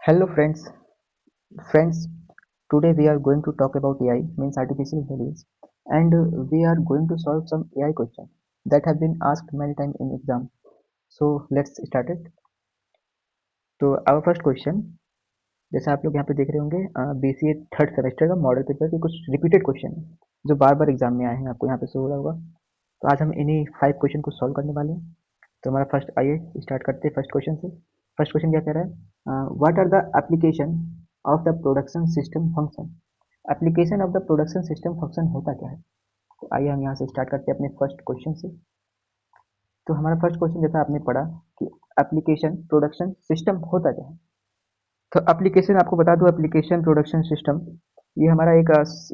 Hello friends. Today we are going to talk about AI, means artificial intelligence, and we are going to solve some AI questions that have been asked many times in exam. So let's start it. तो our first question, जैसा आप लोग यहाँ पे देख रहे होंगे, BCA third semester का मॉडल पेपर के कुछ रिपीटेड क्वेश्चन है जो बार बार एग्जाम में आए हैं, आपको यहाँ पे शो हो रहा होगा। तो आज हम इन्हीं 5 क्वेश्चन को सॉल्व करने वाले हैं। तो हमारा फर्स्ट, आइए स्टार्ट करते हैं फर्स्ट क्वेश्चन से। फर्स्ट क्वेश्चन क्या कह रहा है, what are the application of the production system function. Application of the production system function होता क्या है। तो आइए हम यहाँ से स्टार्ट करते हैं अपने फर्स्ट क्वेश्चन से। तो हमारा फर्स्ट क्वेश्चन जैसा आपने पढ़ा कि एप्लीकेशन प्रोडक्शन सिस्टम होता क्या है। तो एप्लीकेशन, आपको बता दूं, एप्लीकेशन प्रोडक्शन सिस्टम ये हमारा एक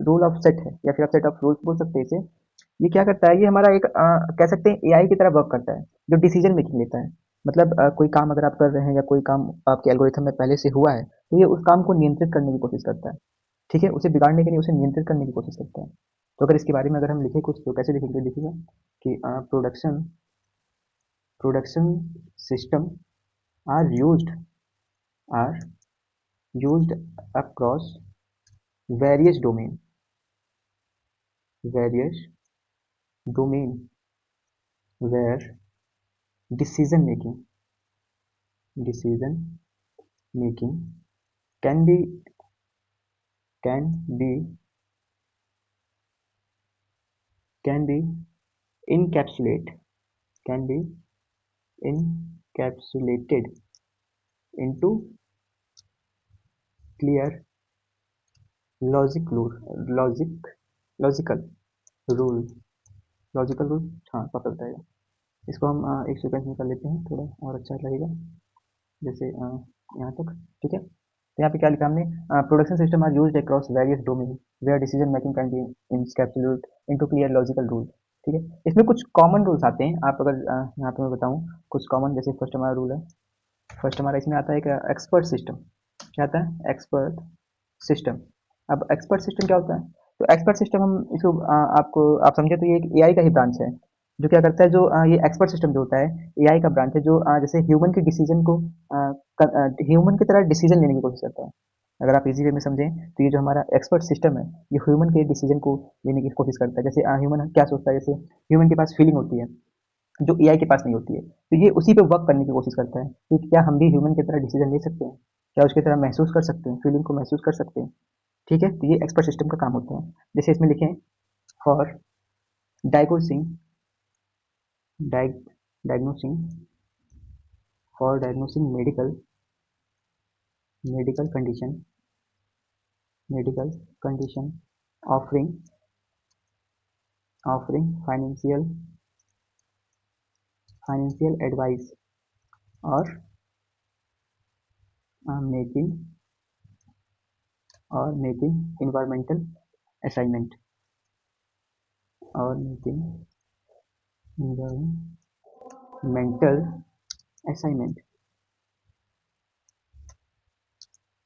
रूल ऑफ सेट है, या फिर आप सेट ऑफ रूल्स बोल सकते हैं इसे। ये क्या करता है, ये हमारा एक कह सकते हैं एआई की तरह वर्क करता है, जो डिसीजन मेकिंग लेता है। मतलब कोई काम अगर आप कर रहे हैं या कोई काम आपके एल्गोरिथम में पहले से हुआ है, तो ये उस काम को नियंत्रित करने की कोशिश करता है। ठीक है, उसे बिगाड़ने के लिए उसे नियंत्रित करने की कोशिश करता है। तो अगर इसके बारे में अगर हम लिखें कुछ, तो कैसे लिखेंगे, लिखिएगा कि production production system are are used across various domain various domain where decision making decision making can be can be can be encapsulate can be encapsulated into clear logic rule logic logical rule logical rule. हाँ, पता बताएगा। इसको हम एक sequence में कर लेते हैं, थोड़ा और अच्छा लगेगा। जैसे यहाँ तक ठीक है। तो यहाँ पे क्या लिखा हमने, production system are used across various domain where decision making can be encapsulate into clear logical rule. ठीक है, इसमें कुछ कॉमन रूल्स आते हैं। आप अगर यहाँ पे मैं बताऊँ कुछ कॉमन, जैसे फर्स्ट हमारा रूल है, फर्स्ट हमारा इसमें आता है एक एक्सपर्ट सिस्टम। क्या आता है, एक्सपर्ट सिस्टम। अब एक्सपर्ट सिस्टम क्या होता है, तो एक्सपर्ट सिस्टम हम इसको आपको आप समझे तो ये एक एआई का ही ब्रांच है, जो क्या करता है, जो ये एक्सपर्ट सिस्टम जो होता है एआई का ब्रांच है, जो जैसे ह्यूमन के डिसीजन को ह्यूमन की तरह डिसीजन लेने की कोशिश करता है। अगर आप इजी वे में समझें तो ये जो हमारा एक्सपर्ट सिस्टम है, ये ह्यूमन के डिसीजन को लेने की कोशिश करता है। जैसे ह्यूमन क्या सोचता है, जैसे ह्यूमन के पास फीलिंग होती है जो एआई के पास नहीं होती है, तो ये उसी पे वर्क करने की कोशिश करता है कि क्या हम भी ह्यूमन की तरह डिसीजन ले सकते हैं, क्या उसकी तरह महसूस कर सकते हैं, फीलिंग को महसूस कर सकते हैं। ठीक है, तो ये एक्सपर्ट सिस्टम का काम होता है। जैसे इसमें लिखें, for diagnosing diagnosing for diagnosing medical condition offering offering financial advice और मेकिंग मेकिंग इन्वायरमेंटल असाइनमेंट और मेकिंग इन्वायरमेंटल असाइनमेंट।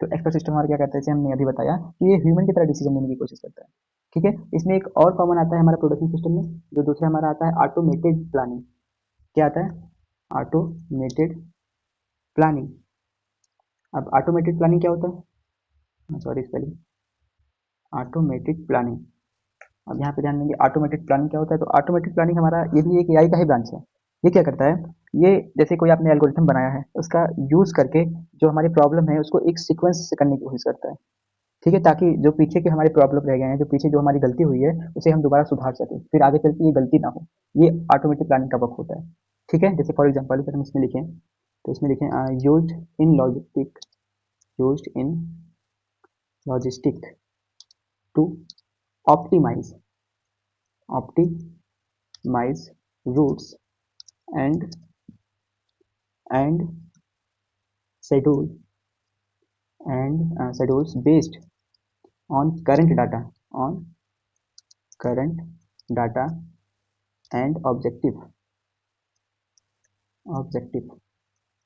तो एक्सपर्ट सिस्टम हमारा क्या करता है, जैसे हमने अभी बताया कि ये ह्यूमन की तरह डिसीजन लेने की कोशिश करता है। ठीक है, इसमें एक और कॉमन आता है हमारा प्रोडक्शन सिस्टम में, जो दूसरा हमारा आता है ऑटोमेटेड प्लानिंग। क्या आता है, ऑटोमेटेड प्लानिंग। अब ऑटोमेटेड प्लानिंग क्या होता है, सॉरी स्पेलिंग, ऑटोमेटेड प्लानिंग। अब यहाँ पे ध्यान देंगे ऑटोमेटेड प्लानिंग क्या होता है। तो ऑटोमेटेड प्लानिंग हमारा ये भी एक एआई का ही ब्रांच है। ये क्या करता है, ये जैसे कोई आपने एल्गोरिथम बनाया है, उसका यूज करके जो हमारी प्रॉब्लम है उसको एक सीक्वेंस से करने की कोशिश करता है। ठीक है, ताकि जो पीछे के हमारे प्रॉब्लम रह गए हैं, जो पीछे जो हमारी गलती हुई है, उसे हम दोबारा सुधार सकें, फिर आगे चल के ये गलती ना हो। ये ऑटोमेटिक प्लानिंग का वर्क होता है। ठीक है, जैसे फॉर एग्जांपल अगर हम इसमें लिखें, तो इसमें लिखें used in logistic to optimise optimise routes and and schedule schedules based on on current data and objective।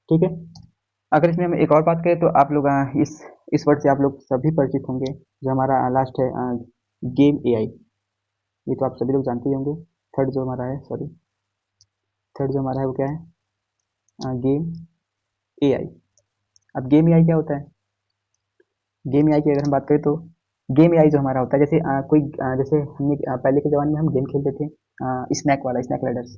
ठीक है, अगर इसमें हम एक और बात करें, तो आप लोग इस वर्ड से आप लोग सभी परिचित होंगे, जो हमारा लास्ट है, गेम एआई। ये तो आप सभी लोग जानते ही होंगे। थर्ड जो हमारा है, सॉरी, थर्ड जो हमारा है वो क्या है, गेम एआई। अब गेम एआई क्या होता है, गेम एआई की अगर हम बात करें तो गेम एआई जो हमारा होता है, जैसे जैसे हमने पहले के ज़माने में हम गेम खेलते थे, स्नैक वाला, स्नैक लैडर्स,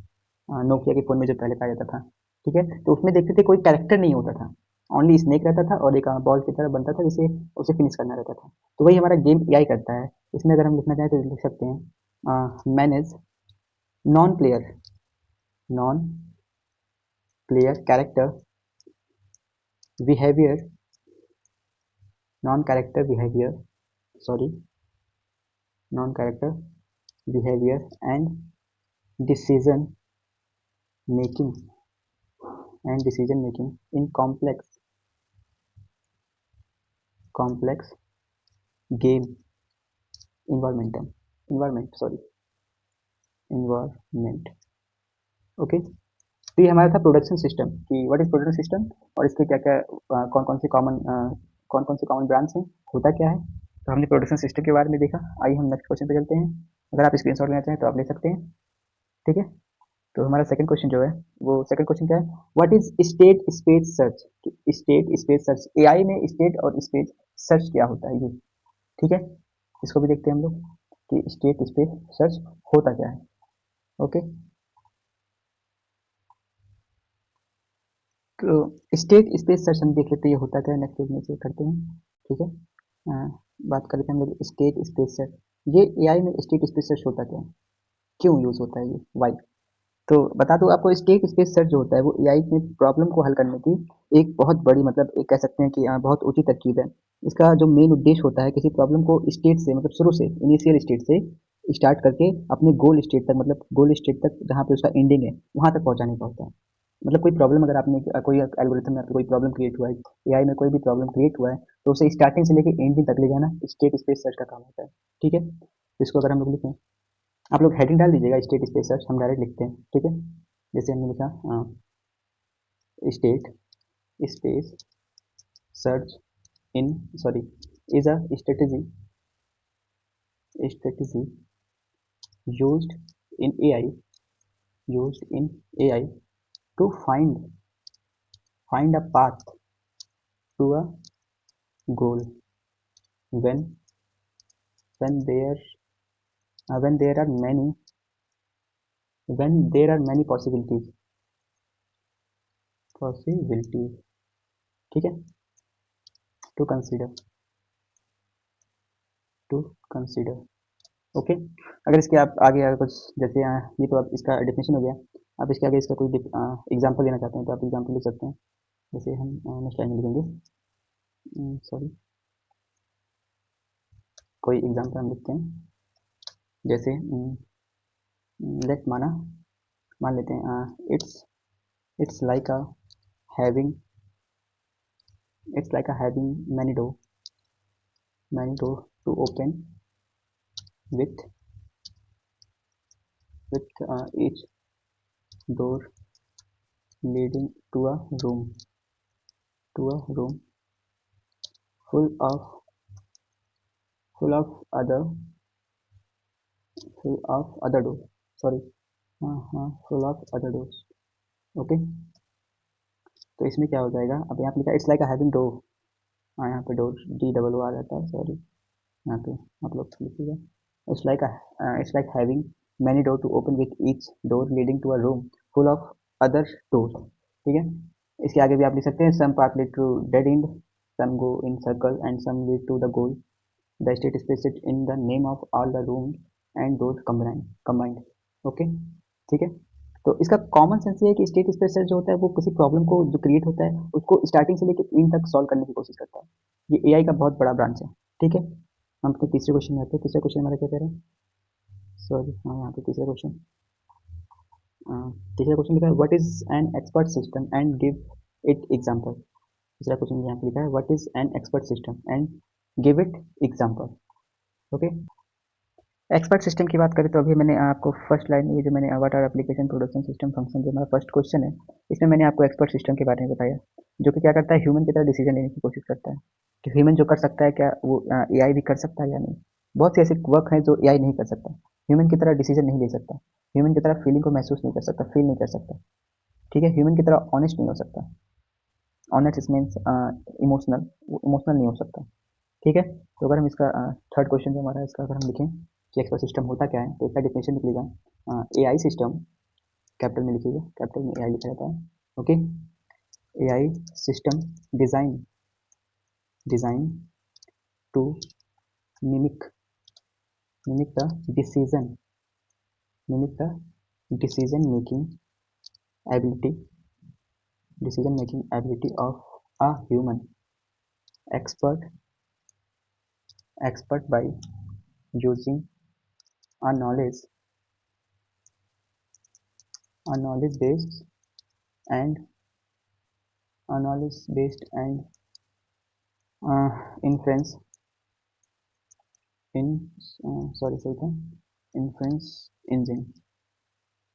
नोकिया के फ़ोन में जो पहले पाया जाता था, ठीक है? तो उसमें देखते थे कोई कैरेक्टर नहीं होता था, ओनली स्नेक रहता था और एक बॉल की तरह बनता था जिसे उसे फिनिश करना रहता था। तो वही हमारा गेम एआई करता है। इसमें अगर हम लिखना चाहें तो लिख सकते हैं manage non player non player character behaviour non character behaviour sorry non character behaviour and decision making decision making in complex game environment okay. तो ये हमारा था प्रोडक्शन सिस्टम कि व्हाट इज प्रोडक्शन सिस्टम और इसके क्या क्या कौन कौन से कॉमन ब्रांच हैं, होता क्या है। तो हमने प्रोडक्शन सिस्टम के बारे में देखा। आइए हम नेक्स्ट क्वेश्चन पे चलते हैं। अगर आप स्क्रीनशॉट लेना चाहें तो आप ले सकते हैं, ठीक है। तो हमारा सेकंड क्वेश्चन जो है, वो सेकंड क्वेश्चन क्या है, what is state space search. State space search, AI में स्टेट और स्पेस सर्च क्या होता है ये, ठीक है। इसको भी देखते हैं हम लोग कि स्टेट स्पेस सर्च होता क्या है, ओके। तो स्टेट स्पेस सर्च हम देख लेते हैं ये होता क्या है, नेक्स्ट पेज में से करते हैं, ठीक है। बात कर लेते हैं हम लोग स्टेट स्पेस सर्च। ये एआई में स्टेट स्पेस सर्च होता क्या है, क्यों यूज होता है ये, वाई। तो बता दूं आपको, स्टेट स्पेस सर्च जो होता है वो एआई में प्रॉब्लम को हल करने की एक बहुत बड़ी, मतलब एक कह सकते हैं कि बहुत ऊंची तरकीब है। इसका जो मेन उद्देश्य होता है किसी प्रॉब्लम को स्टेट से, मतलब शुरू से, इनिशियल स्टेट से स्टार्ट करके अपने गोल स्टेट तक, मतलब गोल स्टेट तक जहाँ पे उसका एंडिंग है वहां तक पहुंचाने का होता है। मतलब कोई प्रॉब्लम अगर आपने कोई एल्गोरिथम में आपको कोई प्रॉब्लम क्रिएट हुआ है, एआई में कोई भी प्रॉब्लम क्रिएट हुआ है, तो उसे स्टार्टिंग से लेके एंडिंग तक ले जाना स्टेट स्पेस सर्च का काम होता है, ठीक है। तो इसको अगर हम लोग लिखें, आप लोग हेडिंग डाल दीजिएगा स्टेट स्पेस सर्च, हम डायरेक्ट लिखते हैं, ठीक है। जैसे हमने लिखा state space search in sorry is a strategy used in AI used in AI to find a path to a goal when when there when there are many possibilities, ठीक है। To consider to consider okay. अगर इसके आप आगे अगर कुछ जैसे ये तो आप इसका डेफिनेशन हो गया। आप इसके आगे इसका कोई एग्जांपल लेना चाहते हैं तो आप एग्जांपल लिख सकते हैं। जैसे हम नेक्स्ट लाइन में लिखेंगे, सॉरी, कोई एग्जांपल हम लिखते हैं। जैसे लेट मान लेते हैं it's it's like a having having many door to open with each door leading to a room full of full of other full of other doors, sorry, full of other doors, okay. तो इसमें क्या हो जाएगा, अब यहाँ पे लिखा it's like a having door, यहाँ पे डोर डी डबल ओ आ जाता है, सॉरी, यहाँ पे आप लोग लिखिएगा it's like having many door to open with each door leading to a room full of other door, ठीक है। इसके आगे भी आप लिख सकते हैं some path lead to dead end, some go in circle and some lead to the goal, the state space it in the name of all the room and door combined, okay, ठीक है। तो इसका common sense ये है कि state space जो होता है वो किसी प्रॉब्लम को जो क्रिएट होता है उसको स्टार्टिंग से लेकर एंड तक सॉल्व करने की कोशिश करता है। ये एआई का बहुत बड़ा ब्रांच है, ठीक है। हम अपने तीसरे क्वेश्चन में आते हैं। तीसरा क्वेश्चन हमारा क्या कह रहा है, सॉरी, हाँ, यहाँ पे तीसरा क्वेश्चन, तीसरा क्वेश्चन लिखा है what is an expert system and give it example. तीसरा क्वेश्चन यहाँ पे लिखा है what is an expert system and give it example, okay. Expert system की बात करें तो अभी मैंने आपको फर्स्ट लाइन में जो मैंने what are application production system function, जो हमारा फर्स्ट क्वेश्चन है, इसमें मैंने आपको एक्सपर्ट सिस्टम के बारे में बताया, जो कि क्या करता है, ह्यूमन की तरह डिसीजन लेने की कोशिश करता है कि ह्यूमन जो कर सकता है क्या वो एआई भी कर सकता है या नहीं। बहुत से ऐसे वर्क हैं जो एआई नहीं कर सकता, ह्यूमन की तरह डिसीजन नहीं ले सकता, ह्यूमन की तरह फीलिंग को महसूस नहीं कर सकता, फील नहीं कर सकता, ठीक है। ह्यूमन की तरह ऑनेस्ट नहीं हो सकता, ऑनेस्ट मीन्स इमोशनल, वो इमोशनल नहीं हो सकता, ठीक है। तो अगर हम इसका थर्ड क्वेश्चन जो हमारा इसका अगर हम लिखें कि एक्सपर्ट सिस्टम होता क्या है, तो इसका डिफिनेशन लिख लीजिएगा। ए आई सिस्टम, कैपिटल में लिखिएगा, कैपिटल में ए आई लिखा जाता है। Okay. A I system design design to mimic mimic the decision mimic the decision making ability of a human expert by using a knowledge based and uh, inference in sorry inference engine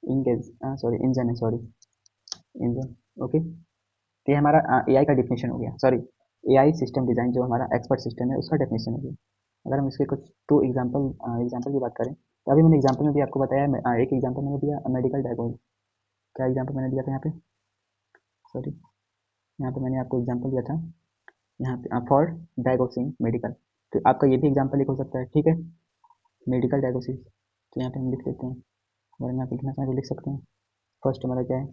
engage sorry engine है sorry engine। Okay. तो ये हमारा AI का definition हो गया, sorry AI system design जो हमारा expert system है उसका डेफिनेशन हो गया। अगर हम इसके कुछ टू एग्जांपल की बात करें, तो अभी मैंने एग्जांपल में भी आपको बताया, एक एग्जांपल मैंने दिया मेडिकल डायग्नोज। क्या एग्जांपल मैंने दिया था यहाँ पे, सॉरी यहाँ पे मैंने आपको एग्जांपल दिया था यहाँ पे फॉर डायग्नोसिंग मेडिकल। तो आपका ये भी एग्जांपल एक हो सकता है, ठीक है, मेडिकल डायग्नोसिस। तो यहाँ पे हम लिख लेते हैं, अगर यहाँ पे लिखना चाहें तो लिख सकते हैं। फर्स्ट हमारा क्या है,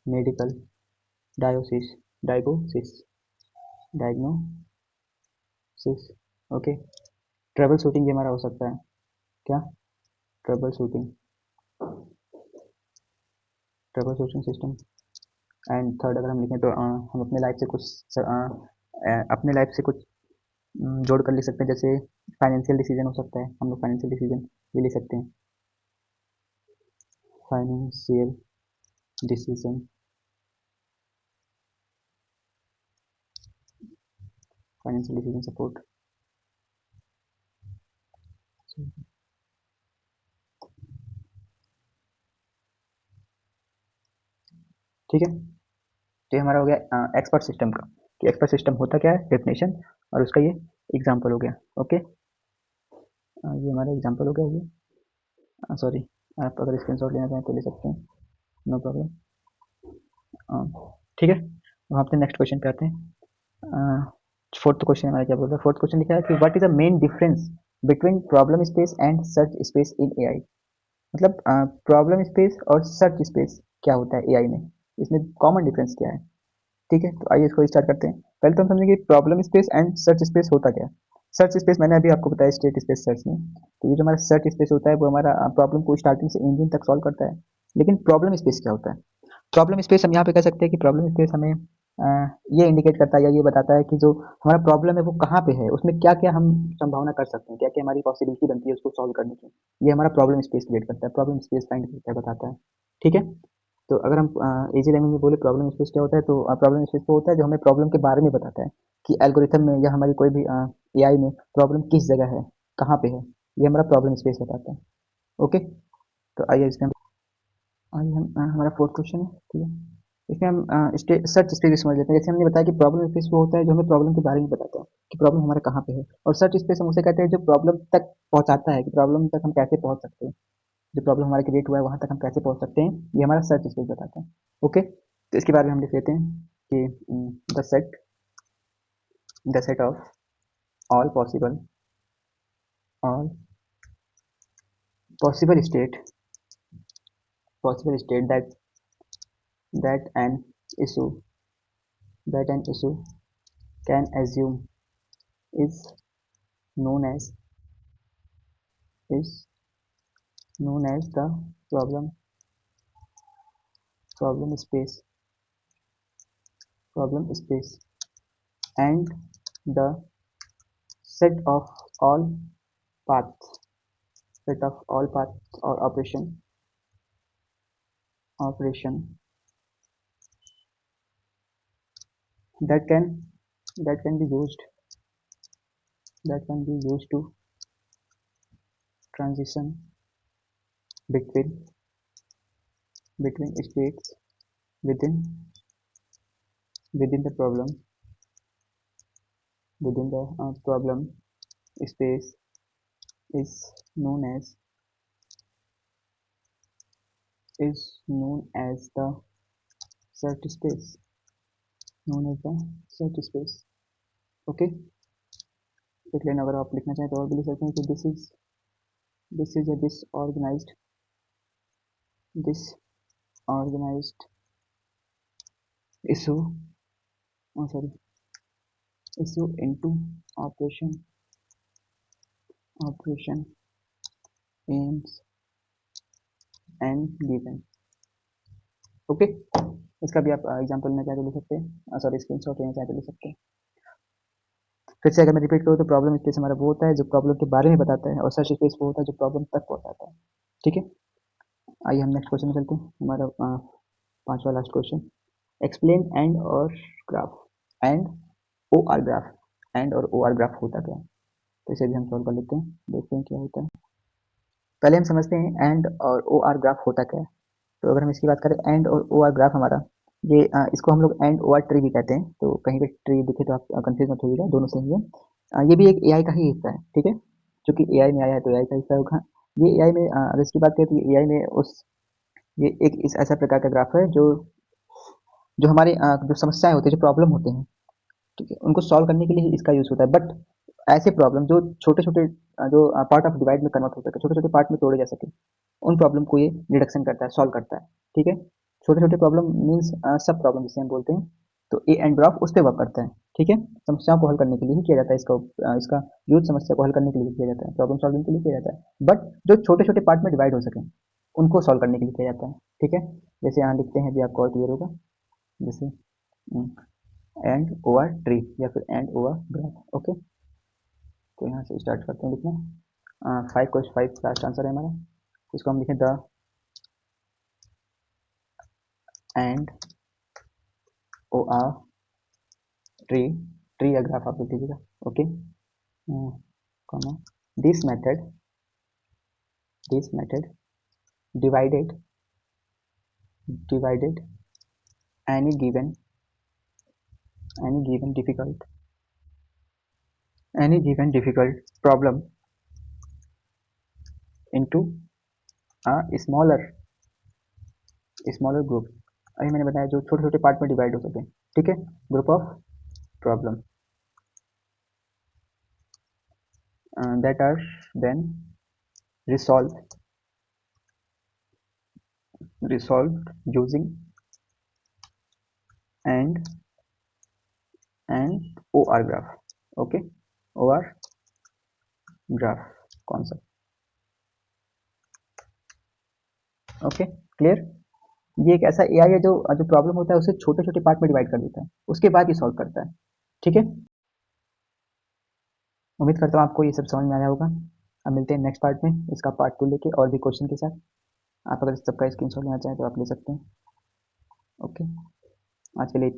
medical डायोसिस diagnosis diagnosis. Okay. Trouble shooting भी हमारा हो सकता है, क्या, trouble shooting system. And third अगर हम लिखें तो हम अपने लाइफ से कुछ अपने लाइफ से कुछ जोड़ कर लिख सकते हैं, जैसे फाइनेंशियल डिसीजन हो सकता है, हम लोग फाइनेंशियल डिसीजन भी ले सकते हैं। Financial decision support. ठीक है। तो ये हमारा हो गया एक्सपर्ट सिस्टम का, कि एक्सपर्ट सिस्टम होता क्या है, डेफिनेशन, और उसका ये एग्जाम्पल हो गया। ओके। ये हमारा एग्जाम्पल हो गया ये, सॉरी आप अगर स्क्रीनशॉट लेना चाहें तो ले सकते हैं, नो प्रॉब्लम। ठीक है। अब हम अपने नेक्स्ट क्वेश्चन पे आते हैं। फोर्थ क्वेश्चन हमारा क्या बोल रहा है, फोर्थ क्वेश्चन लिखा है कि what is the main difference between problem space and search space in AI. मतलब प्रॉब्लम स्पेस और सर्च स्पेस क्या होता है एआई में, इसमें कॉमन डिफरेंस क्या है। ठीक है, तो आइए इसको स्टार्ट करते हैं। पहले तो हम समझेंगे problem space and search space होता क्या है। सर्च स्पेस मैंने अभी आपको बताया स्टेट स्पेस सर्च में। तो ये जो हमारा सर्च स्पेस होता है वो हमारा प्रॉब्लम को स्टार्टिंग से एंडिंग तक सॉल्व करता है। लेकिन प्रॉब्लम स्पेस क्या होता है, प्रॉब्लम स्पेस हम यहाँ पे कह सकते हैं कि प्रॉब्लम स्पेस हमें ये इंडिकेट करता है या ये बताता है कि जो हमारा प्रॉब्लम है वो कहाँ पे है, उसमें क्या क्या हम संभावना कर सकते हैं, क्या क्या हमारी पॉसिबिलिटी बनती है उसको सॉल्व करने की। ये हमारा प्रॉब्लम स्पेस क्रिएट करता है, प्रॉब्लम स्पेस फाइंड करता है, बताता है। ठीक है। तो अगर हम इजी लैंग्वेज में बोले प्रॉब्लम स्पेस क्या होता है, तो प्रॉब्लम स्पेस वो होता है जो हमें प्रॉब्लम के बारे में बताता है कि एल्गोरिथम में या हमारी कोई भी एआई में प्रॉब्लम किस जगह है, कहाँ पे है, ये हमारा प्रॉब्लम स्पेस बताता है। ओके। तो आइए इसमें आइए हम हमारा फोर्थ क्वेश्चन है, ठीक है। इसमें हम सर्च स्पेस समझ लेते हैं। जैसे हमने बताया कि प्रॉब्लम स्पेस वो होता है जो हमें प्रॉब्लम के बारे में बताता है कि प्रॉब्लम हमारा कहाँ पे है, और सर्च स्पेस हम उसे कहते हैं जो प्रॉब्लम तक पहुंचाता है, कि प्रॉब्लम तक हम कैसे पहुंच सकते हैं, जो प्रॉब्लम हमारे क्रिएट हुआ है वहां तक हम कैसे पहुंच सकते हैं, ये हमारा सर्च स्पेस बताता है। ओके। तो इसके बारे में हम लिख लेते हैं कि the set of all all possible state that that an issue issue can assume is known as is the problem problem space and the set of all paths or operation that can be used to transition between states within the problem space is known as the search space. Okay. एक line अगर आप लिखना चाहें तो और भी लिख सकते हैं कि this is a disorganized issue, sorry, issue into operation aims and given. Okay, इसका भी आप एग्जांपल में चाहे तो लिख सकते हैं, सॉरी स्क्रीनशॉट लेना चाहे तो लिख सकते हैं। फिर से अगर मैं रिपीट करूँ तो प्रॉब्लम स्पेस हमारा वो होता है जो प्रॉब्लम के बारे में बताता है, और सर्च स्पेस वो होता है जो प्रॉब्लम तक पहुंचाता है। ठीक है, आइए हम नेक्स्ट क्वेश्चन में चलते हैं। हमारा पांचवा लास्ट क्वेश्चन, एक्सप्लेन एंड और graph and O R graph. And और ओ आर ग्राफ होता क्या है, तो इसे भी हम सॉल्व कर लेते हैं, देखते हैं क्या होता है। पहले हम समझते हैं एंड और ओ आर ग्राफ होता क्या है। तो अगर हम इसकी बात करें, एंड और ओ आर ग्राफ हमारा ये इसको हम लोग एंड ओ आर ट्री भी कहते हैं, तो कहीं पे ट्री दिखे तो आप कंफ्यूज मत होइएगा, दोनों सेम ही है। ये भी एक एआई का ही हिस्सा है, ठीक है, क्योंकि एआई में आया है तो एआई का हिस्सा होगा। ये एआई में अगर इसकी बात करें तो एआई में उस ये एक इस ऐसा प्रकार का ग्राफ है जो जो हमारे जो समस्याएं होती है, जो प्रॉब्लम होते हैं, ठीक है, उनको सॉल्व करने के लिए ही इसका यूज होता है। बट ऐसे प्रॉब्लम जो छोटे छोटे जो पार्ट ऑफ डिवाइड में कन्वर्ट हो सके, छोटे छोटे पार्ट में तोड़े जा सके, उन प्रॉब्लम को ये रिडक्शन करता है, सॉल्व करता है। ठीक है, छोटे छोटे प्रॉब्लम मीन्स सब प्रॉब्लम जिसे हम बोलते हैं, तो ए एंड ग्राफ उस पर वर्क करता है। ठीक है, समस्याओं को हल करने के लिए ही किया जाता है, इसका यूज समस्या को हल करने के लिए किया जाता है, प्रॉब्लम सॉल्विंग के लिए किया जाता है। बट जो छोटे छोटे पार्ट में डिवाइड हो सके, उनको सॉल्व करने के लिए किया जाता है। ठीक है, जैसे यहाँ लिखते हैं भी, आपको और क्लियर होगा, जैसे एंड ओवर ट्री या फिर एंड ओवर ग्राफ। ओके, तो यहाँ से स्टार्ट करते हैं लिखना। 5 लास्ट आंसर है हमारा, इसको हम लिखें the and O R tree, tree या ग्राफ आप लिख लीजिएगा। Okay, comma, this method divided divided any given difficult problem into a smaller group. अभी मैंने बताया जो छोटे छोटे पार्ट में डिवाइड हो सके, ठीक है, group of problem that are then resolved using and OR graph. Okay, OR graph concept. Okay, clear. ये एक ऐसा एआई है जो जो प्रॉब्लम होता है उसे छोटे छोटे पार्ट में डिवाइड कर देता है, उसके बाद ही सॉल्व करता है। ठीक है, उम्मीद करता हूँ आपको ये सब समझ में आया होगा। अब मिलते हैं नेक्स्ट पार्ट में, इसका पार्ट 2 लेके और भी क्वेश्चन के साथ। आप अगर इस सबका स्क्रीनशॉट लेना चाहें तो आप ले सकते हैं। ओके, आज के लिए इतना।